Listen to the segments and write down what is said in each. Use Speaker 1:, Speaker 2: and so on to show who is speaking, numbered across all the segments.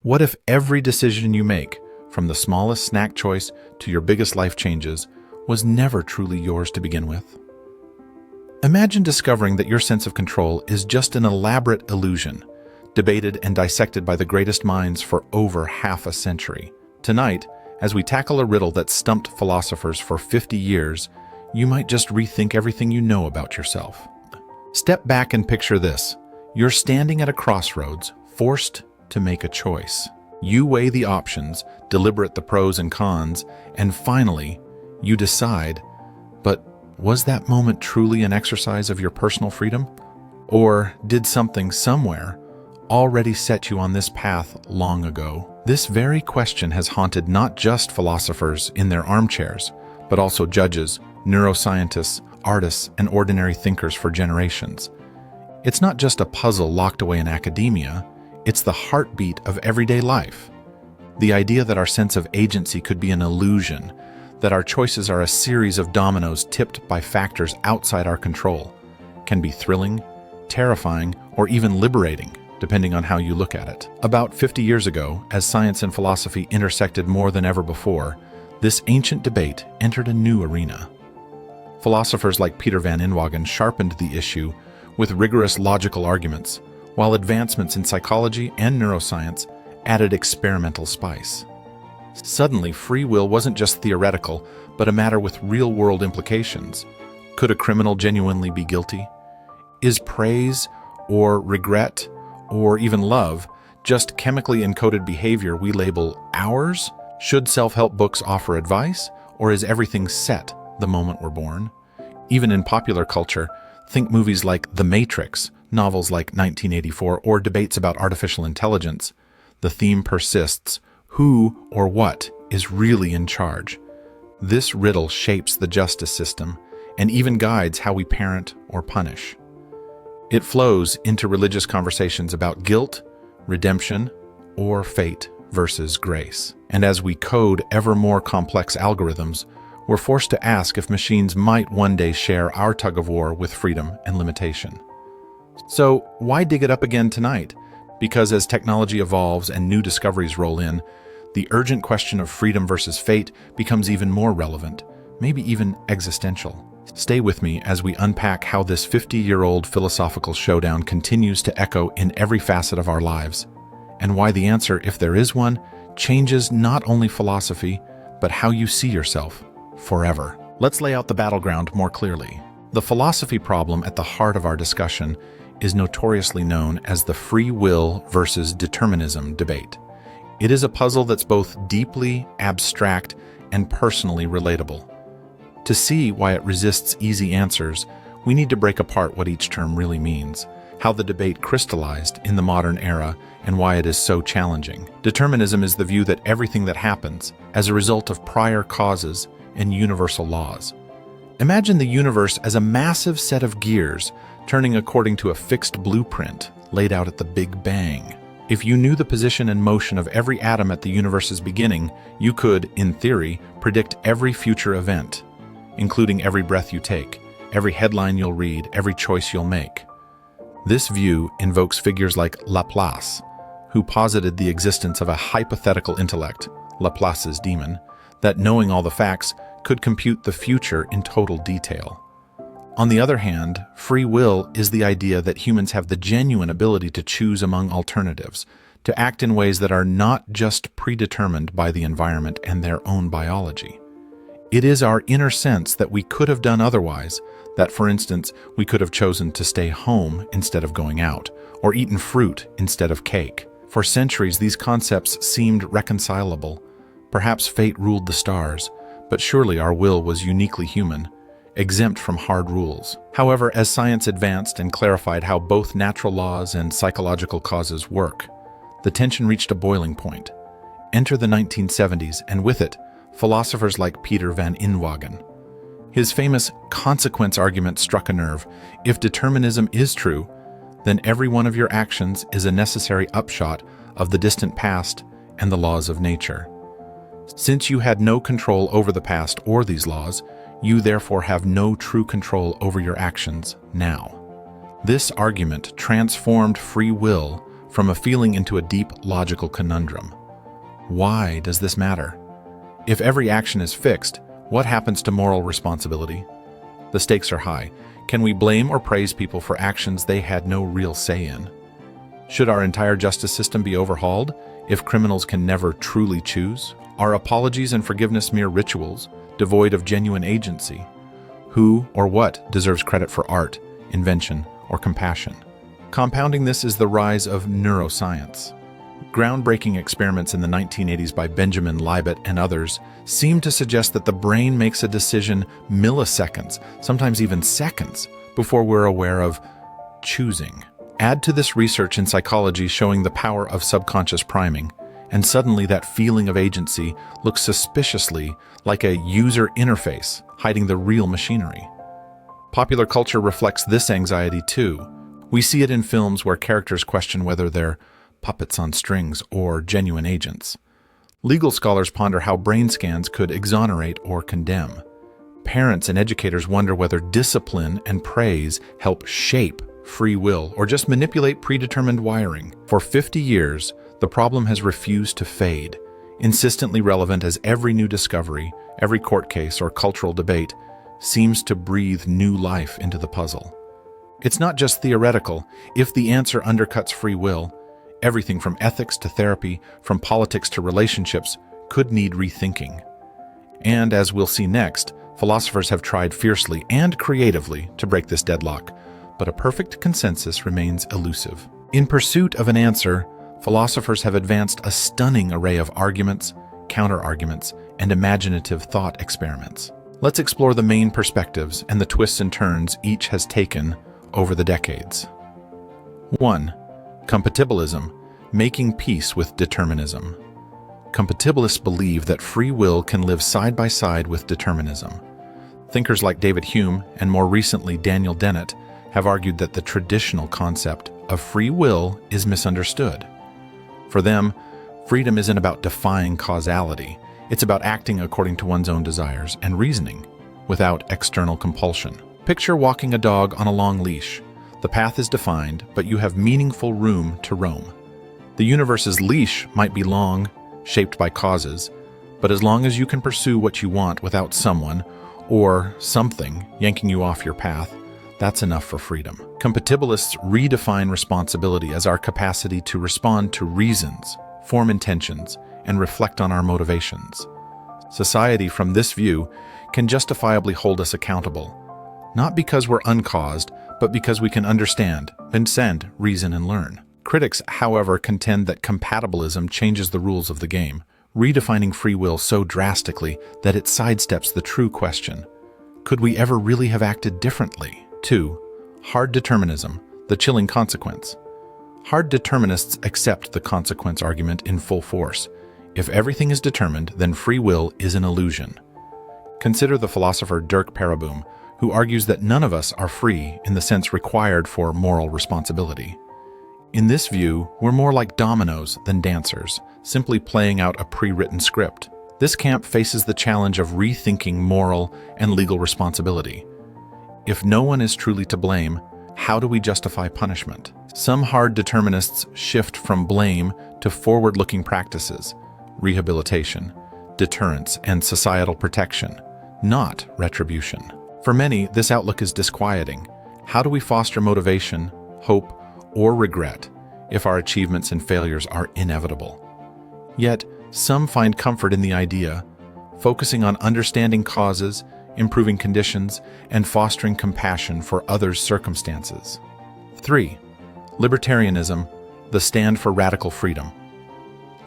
Speaker 1: What if every decision you make, from the smallest snack choice to your biggest life changes, was never truly yours to begin with? Imagine discovering that your sense of control is just an elaborate illusion, debated and dissected by the greatest minds for over half a century. Tonight, as we tackle a riddle that stumped philosophers for 50 years, you might just rethink everything you know about yourself. Step back and picture this. You're standing at a crossroads, forced to make a choice. You weigh the options, deliberate the pros and cons, and finally, you decide. But was that moment truly an exercise of your personal freedom? Or did something somewhere already set you on this path long ago? This very question has haunted not just philosophers in their armchairs, but also judges, neuroscientists, artists, and ordinary thinkers for generations. It's not just a puzzle locked away in academia, it's the heartbeat of everyday life. The idea that our sense of agency could be an illusion, that our choices are a series of dominoes tipped by factors outside our control, can be thrilling, terrifying, or even liberating, depending on how you look at it. About 50 years ago, as science and philosophy intersected more than ever before, this ancient debate entered a new arena. Philosophers like Peter van Inwagen sharpened the issue with rigorous logical arguments, while advancements in psychology and neuroscience added experimental spice. Suddenly, free will wasn't just theoretical, but a matter with real-world implications. Could a criminal genuinely be guilty? Is praise, or regret, or even love just chemically encoded behavior we label ours? Should self-help books offer advice, or is everything set the moment we're born? Even in popular culture, think movies like The Matrix, novels like 1984, or debates about artificial intelligence. The theme persists: who or what is really in charge? This riddle shapes the justice system and even guides how we parent or punish. It flows into religious conversations about guilt, redemption, or fate versus grace. And as we code ever more complex algorithms, we're forced to ask if machines might one day share our tug-of-war with freedom and limitation. So why dig it up again tonight? Because as technology evolves and new discoveries roll in, the urgent question of freedom versus fate becomes even more relevant, maybe even existential. Stay with me as we unpack how this 50-year-old philosophical showdown continues to echo in every facet of our lives, and why the answer, if there is one, changes not only philosophy, but how you see yourself forever. Let's lay out the battleground more clearly. The philosophy problem at the heart of our discussion is notoriously known as the free will versus determinism debate. It is a puzzle that's both deeply abstract and personally relatable. To see why it resists easy answers, we need to break apart what each term really means, how the debate crystallized in the modern era, and why it is so challenging. Determinism is the view that everything that happens as a result of prior causes and universal laws. Imagine the universe as a massive set of gears turning according to a fixed blueprint laid out at the Big Bang. If you knew the position and motion of every atom at the universe's beginning, you could, in theory, predict every future event, including every breath you take, every headline you'll read, every choice you'll make. This view invokes figures like Laplace, who posited the existence of a hypothetical intellect, Laplace's demon, that knowing all the facts could compute the future in total detail. On the other hand, free will is the idea that humans have the genuine ability to choose among alternatives, to act in ways that are not just predetermined by the environment and their own biology. It is our inner sense that we could have done otherwise, that, for instance, we could have chosen to stay home instead of going out, or eaten fruit instead of cake. For centuries, these concepts seemed reconcilable. Perhaps fate ruled the stars, but surely our will was uniquely human, exempt from hard rules. However, as science advanced and clarified how both natural laws and psychological causes work, the tension reached a boiling point. Enter the 1970s, and with it, philosophers like Peter van Inwagen. His famous consequence argument struck a nerve. If determinism is true, then every one of your actions is a necessary upshot of the distant past and the laws of nature. Since you had no control over the past or these laws, you therefore have no true control over your actions now. This argument transformed free will from a feeling into a deep logical conundrum. Why does this matter? If every action is fixed, what happens to moral responsibility? The stakes are high. Can we blame or praise people for actions they had no real say in? Should our entire justice system be overhauled if criminals can never truly choose? Are apologies and forgiveness mere rituals, devoid of genuine agency? Who or what deserves credit for art, invention, or compassion? Compounding this is the rise of neuroscience. Groundbreaking experiments in the 1980s by Benjamin Libet and others seem to suggest that the brain makes a decision milliseconds, sometimes even seconds, before we're aware of choosing. Add to this research in psychology showing the power of subconscious priming, and suddenly that feeling of agency looks suspiciously like a user interface hiding the real machinery. Popular culture reflects this anxiety too. We see it in films where characters question whether they're puppets on strings or genuine agents. Legal scholars ponder how brain scans could exonerate or condemn. Parents and educators wonder whether discipline and praise help shape free will or just manipulate predetermined wiring. For 50 years, the problem has refused to fade, insistently relevant as every new discovery, every court case or cultural debate seems to breathe new life into the puzzle. It's not just theoretical. If the answer undercuts free will, everything from ethics to therapy, from politics to relationships, could need rethinking. And as we'll see next, philosophers have tried fiercely and creatively to break this deadlock, but a perfect consensus remains elusive. In pursuit of an answer, philosophers have advanced a stunning array of arguments, counter-arguments, and imaginative thought experiments. Let's explore the main perspectives and the twists and turns each has taken over the decades. 1. Compatibilism, making peace with determinism. Compatibilists believe that free will can live side by side with determinism. Thinkers like David Hume and more recently Daniel Dennett have argued that the traditional concept of free will is misunderstood. For them, freedom isn't about defying causality. It's about acting according to one's own desires and reasoning without external compulsion. Picture walking a dog on a long leash. The path is defined, but you have meaningful room to roam. The universe's leash might be long, shaped by causes, but as long as you can pursue what you want without someone or something yanking you off your path, that's enough for freedom. Compatibilists redefine responsibility as our capacity to respond to reasons, form intentions, and reflect on our motivations. Society, from this view, can justifiably hold us accountable, not because we're uncaused, but because we can understand, transcend, reason, and learn. Critics, however, contend that compatibilism changes the rules of the game, redefining free will so drastically that it sidesteps the true question: could we ever really have acted differently? 2. Hard determinism, the chilling consequence. Hard determinists accept the consequence argument in full force. If everything is determined, then free will is an illusion. Consider the philosopher Dirk Pereboom, who argues that none of us are free in the sense required for moral responsibility. In this view, we're more like dominoes than dancers, simply playing out a pre-written script. This camp faces the challenge of rethinking moral and legal responsibility. If no one is truly to blame, how do we justify punishment? Some hard determinists shift from blame to forward-looking practices, rehabilitation, deterrence, and societal protection, not retribution. For many, this outlook is disquieting. How do we foster motivation, hope, or regret if our achievements and failures are inevitable? Yet, some find comfort in the idea, focusing on understanding causes, improving conditions, and fostering compassion for others' circumstances. 3. Libertarianism, the stand for radical freedom.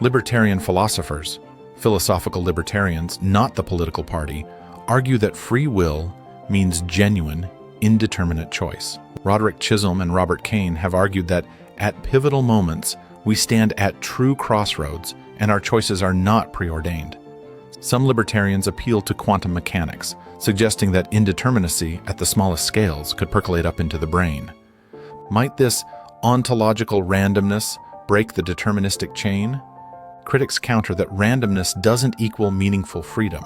Speaker 1: Libertarian philosophers, philosophical libertarians, not the political party, argue that free will means genuine, indeterminate choice. Roderick Chisholm and Robert Kane have argued that at pivotal moments, we stand at true crossroads and our choices are not preordained. Some libertarians appeal to quantum mechanics, suggesting that indeterminacy at the smallest scales could percolate up into the brain. Might this ontological randomness break the deterministic chain? Critics counter that randomness doesn't equal meaningful freedom.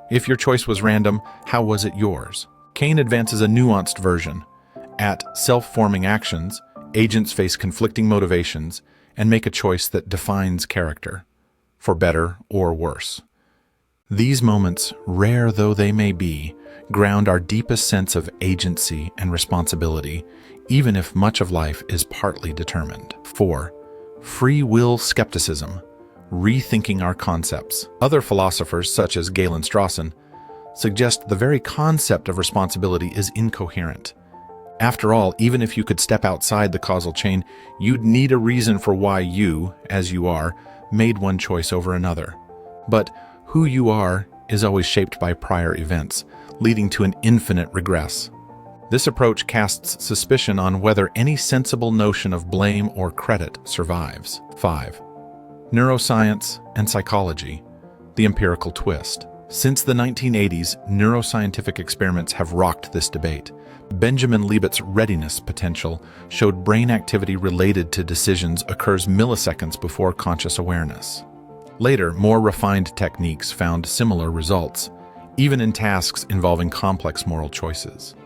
Speaker 1: If your choice was random, how was it yours? Kane advances a nuanced version. At self-forming actions, agents face conflicting motivations and make a choice that defines character, for better or worse. These moments, rare though they may be, ground our deepest sense of agency and responsibility, even if much of life is partly determined. 4. Free will skepticism, rethinking our concepts. Other philosophers, such as Galen Strawson, suggest the very concept of responsibility is incoherent. After all, even if you could step outside the causal chain, you'd need a reason for why you, as you are, made one choice over another. But who you are is always shaped by prior events, leading to an infinite regress. This approach casts suspicion on whether any sensible notion of blame or credit survives. 5. Neuroscience and psychology, the empirical twist. Since the 1980s, neuroscientific experiments have rocked this debate. Benjamin Libet's readiness potential showed brain activity related to decisions occurs milliseconds before conscious awareness. Later, more refined techniques found similar results, even in tasks involving complex moral choices.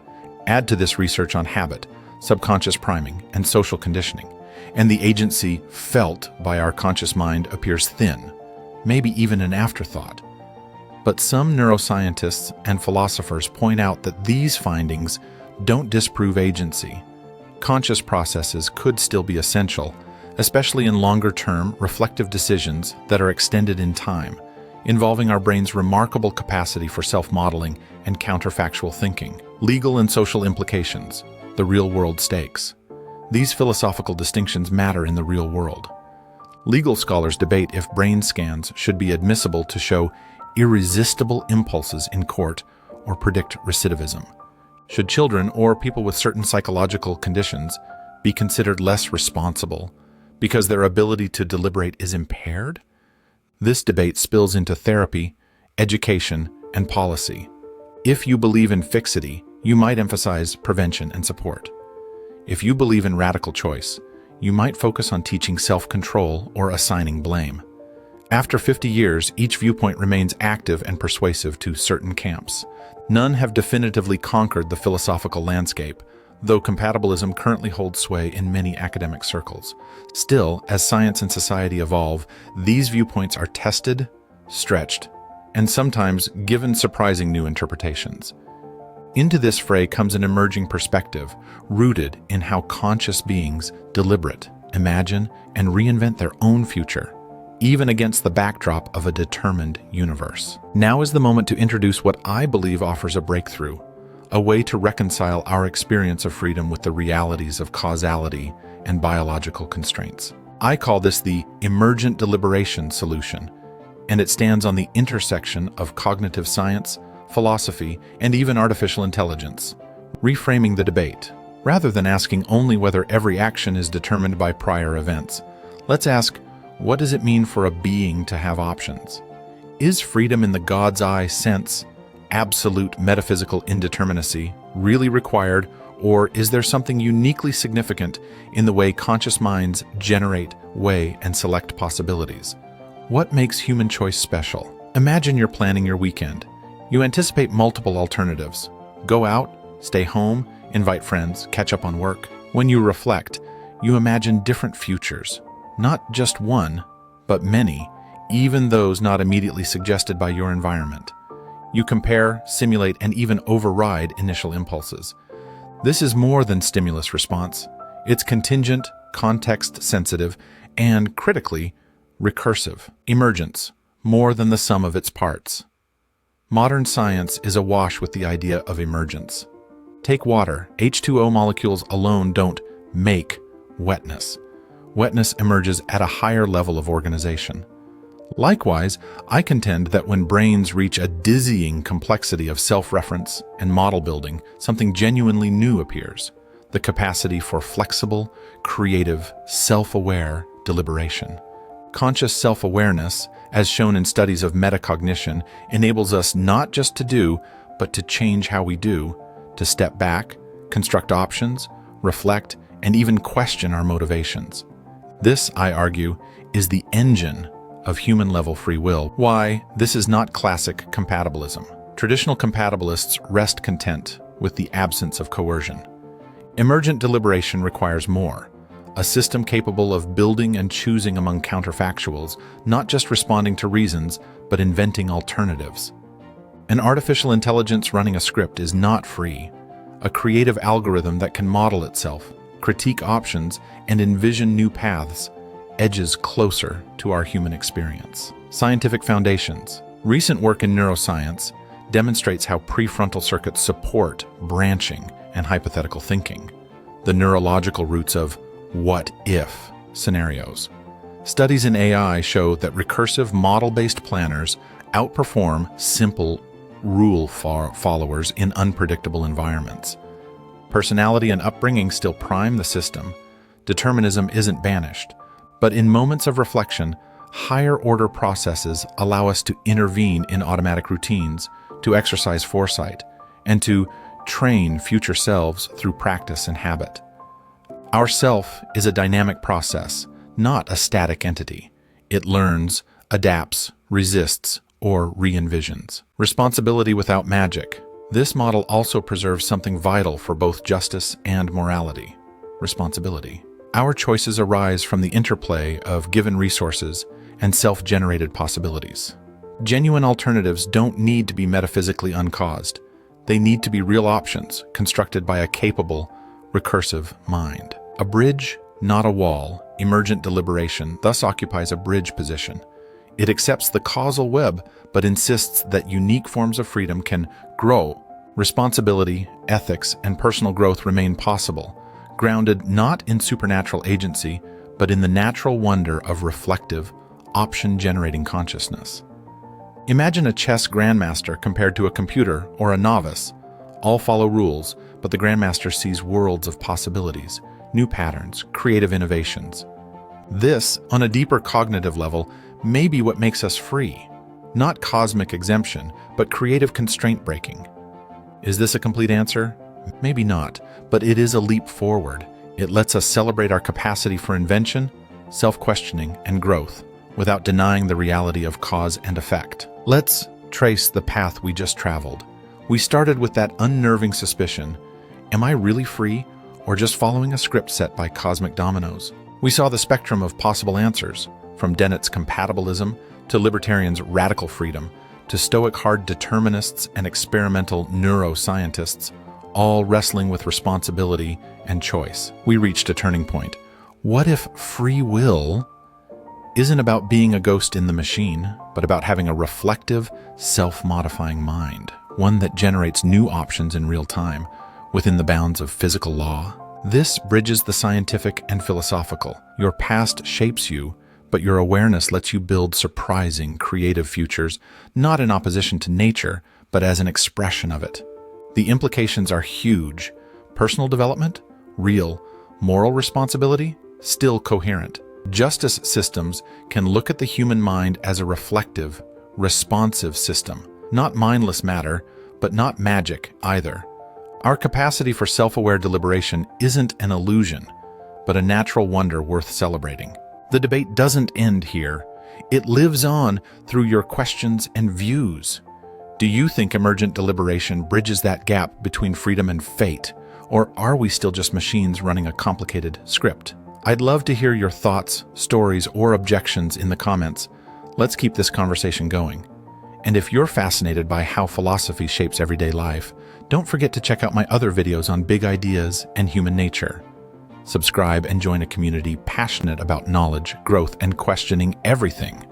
Speaker 1: Add to this research on habit, subconscious priming, and social conditioning, and the agency felt by our conscious mind appears thin, maybe even an afterthought. But some neuroscientists and philosophers point out that these findings don't disprove agency. Conscious processes could still be essential, especially in longer-term, reflective decisions that are extended in time, involving our brain's remarkable capacity for self-modeling and counterfactual thinking. Legal and social implications, the real-world stakes. These philosophical distinctions matter in the real world. Legal scholars debate if brain scans should be admissible to show irresistible impulses in court or predict recidivism. Should children or people with certain psychological conditions be considered less responsible because their ability to deliberate is impaired? This debate spills into therapy, education, and policy. If you believe in fixity, you might emphasize prevention and support. If you believe in radical choice, you might focus on teaching self-control or assigning blame. After 50 years, each viewpoint remains active and persuasive to certain camps. None have definitively conquered the philosophical landscape, though compatibilism currently holds sway in many academic circles. Still, as science and society evolve, these viewpoints are tested, stretched, and sometimes given surprising new interpretations. Into this fray comes an emerging perspective, rooted in how conscious beings deliberate, imagine, and reinvent their own future, even against the backdrop of a determined universe. Now is the moment to introduce what I believe offers a breakthrough, a way to reconcile our experience of freedom with the realities of causality and biological constraints. I call this the emergent deliberation solution, and it stands on the intersection of cognitive science, philosophy, and even artificial intelligence, reframing the debate. Rather than asking only whether every action is determined by prior events, let's ask, what does it mean for a being to have options? Is freedom in the God's eye sense, absolute metaphysical indeterminacy, really required, or is there something uniquely significant in the way conscious minds generate, weigh, and select possibilities? What makes human choice special? Imagine you're planning your weekend. You anticipate multiple alternatives. Go out, stay home, invite friends, catch up on work. When you reflect, you imagine different futures. Not just one, but many, even those not immediately suggested by your environment. You compare, simulate, and even override initial impulses. This is more than stimulus response. It's contingent, context-sensitive, and, critically, recursive. Emergence, more than the sum of its parts. Modern science is awash with the idea of emergence. Take water. H2O molecules alone don't make wetness. Wetness emerges at a higher level of organization. Likewise, I contend that when brains reach a dizzying complexity of self-reference and model building, something genuinely new appears: the capacity for flexible, creative, self-aware deliberation. Conscious self-awareness, as shown in studies of metacognition, enables us not just to do, but to change how we do, to step back, construct options, reflect, and even question our motivations. This, I argue, is the engine of human-level free will. Why? This is not classic compatibilism. Traditional compatibilists rest content with the absence of coercion. Emergent deliberation requires more. a system capable of building and choosing among counterfactuals, not just responding to reasons, but inventing alternatives. An artificial intelligence running a script is not free. A creative algorithm that can model itself, critique options, and envision new paths edges closer to our human experience. Scientific foundations. Recent work in neuroscience demonstrates how prefrontal circuits support branching and hypothetical thinking, the neurological roots of what-if scenarios. Studies in AI show that recursive model-based planners outperform simple rule followers in unpredictable environments. Personality and upbringing still prime the system. Determinism isn't banished, but in moments of reflection, higher-order processes allow us to intervene in automatic routines, to exercise foresight, and to train future selves through practice and habit. Our self is a dynamic process, not a static entity. It learns, adapts, resists, or re-envisions. Responsibility without magic. This model also preserves something vital for both justice and morality: responsibility. Our choices arise from the interplay of given resources and self-generated possibilities. Genuine alternatives don't need to be metaphysically uncaused. They need to be real options constructed by a capable, recursive mind. A bridge, not a wall, emergent deliberation thus occupies a bridge position. It accepts the causal web, but insists that unique forms of freedom can grow. Responsibility, ethics, and personal growth remain possible, grounded not in supernatural agency, but in the natural wonder of reflective, option-generating consciousness. Imagine a chess grandmaster compared to a computer or a novice. All follow rules, but the grandmaster sees worlds of possibilities, new patterns, creative innovations. This, on a deeper cognitive level, may be what makes us free. Not cosmic exemption, but creative constraint breaking. Is this a complete answer? Maybe not, but it is a leap forward. It lets us celebrate our capacity for invention, self-questioning, and growth, without denying the reality of cause and effect. Let's trace the path we just traveled. We started with that unnerving suspicion: am I really free, or just following a script set by cosmic dominoes? We saw the spectrum of possible answers, from Dennett's compatibilism to libertarians' radical freedom, to Stoic hard determinists and experimental neuroscientists, all wrestling with responsibility and choice. We reached a turning point. What if free will isn't about being a ghost in the machine, but about having a reflective, self-modifying mind, one that generates new options in real time, within the bounds of physical law? This bridges the scientific and philosophical. Your past shapes you, but your awareness lets you build surprising, creative futures, not in opposition to nature, but as an expression of it. The implications are huge. Personal development? Real. Moral responsibility? Still coherent. Justice systems can look at the human mind as a reflective, responsive system. Not mindless matter, but not magic either. Our capacity for self-aware deliberation isn't an illusion, but a natural wonder worth celebrating. The debate doesn't end here. It lives on through your questions and views. Do you think emergent deliberation bridges that gap between freedom and fate, or are we still just machines running a complicated script? I'd love to hear your thoughts, stories, or objections in the comments. Let's keep this conversation going. And if you're fascinated by how philosophy shapes everyday life, don't forget to check out my other videos on big ideas and human nature. Subscribe and join a community passionate about knowledge, growth, and questioning everything.